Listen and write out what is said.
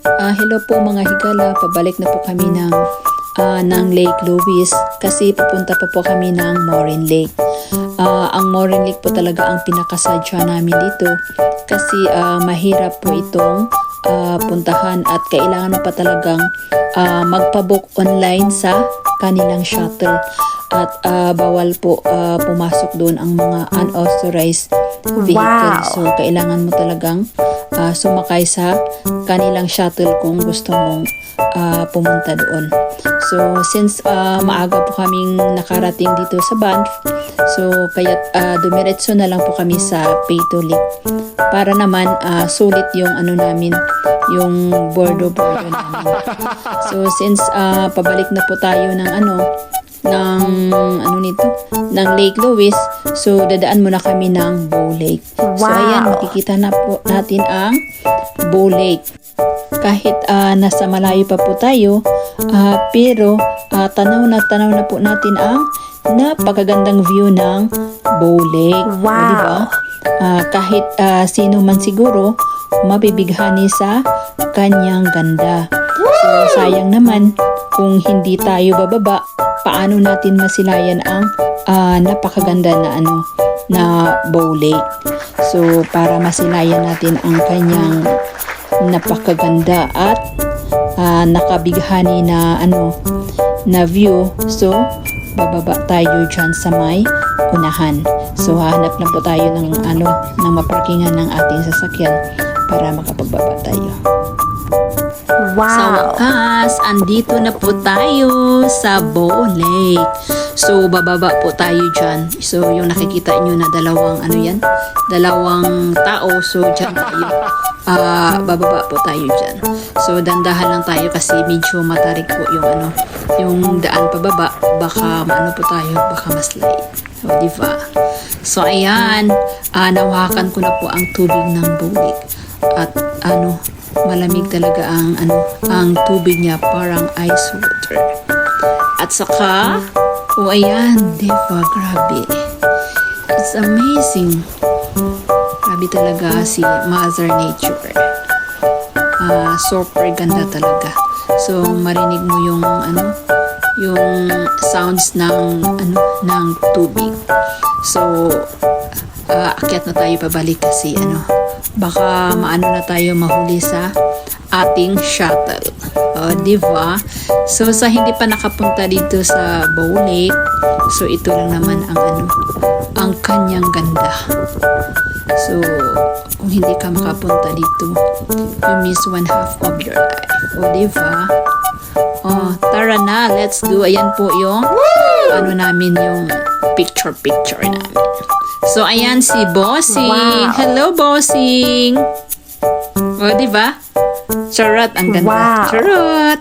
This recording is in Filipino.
Hello po mga higala, pabalik na po kami ng Lake Louise kasi papunta pa po kami ng Morin Lake. Ang Morin Lake po talaga ang pinakasadya namin dito kasi mahirap po itong puntahan at kailangan mo pa talagang magpabook online sa kanilang shuttle at bawal po pumasok doon ang mga unauthorized vehicle. Wow. So kailangan mo talagang sumakay sa kanilang shuttle kung gusto mong pumunta doon. So since maaga po kaming nakarating dito sa Banff, so kaya dumiretso na lang po kami sa Payto Lake para naman sulit yung namin, yung bordo namin. So since pabalik na po tayo ng Lake Louise, so dadaan muna kami ng Bow Lake. So ayan, makikita na po natin ang Bow Lake. Kahit nasa malayo pa po tayo, pero tanaw na po natin ang napakagandang view ng Bow Lake. Wow. Diba? Kahit sino man siguro mabibighani sa kanyang ganda. So sayang naman kung hindi tayo bababa, paano natin masilayan ang napakaganda na Bow Lake. So para masilayan natin ang kanyang napakaganda at nakabighani na view, so bababa tayo dyan sa may unahan. So hahanap na po tayo ng maparkingan ng ating sasakyan para makapagbaba tayo. Wow. Sa wakas, andito na po tayo sa Bow Lake. So, bababa po tayo dyan. So, yung nakikita nyo na dalawang tao. So, dyan tayo. Bababa po tayo dyan. So, dandahan lang tayo kasi medyo matarik po yung daan pababa. Baka po tayo, baka maslide. O, diba? So, ayan. Nawakan ko na po ang tubig ng Bow Lake. At malamig talaga ang tubig niya, parang ice water. At saka ayan, diba, grabe, it's amazing, grabe talaga si Mother Nature. Super ganda talaga. So marinig mo yung sounds ng tubig. So akyat na tayo pabalik kasi baka na tayo mahuli sa ating shuttle. Diba? So sa hindi pa nakapunta dito sa Bow Lake, so ito lang naman ang kanyang ganda. So kung hindi ka makapunta dito, you miss 1/2 of your life. Diba? Tara na, let's go. Ayan po yung namin, yung picture namin. So, ayan si Bossing. Wow. Hello, Bossing. Diba? Charot, ang ganda. Wow. Charot.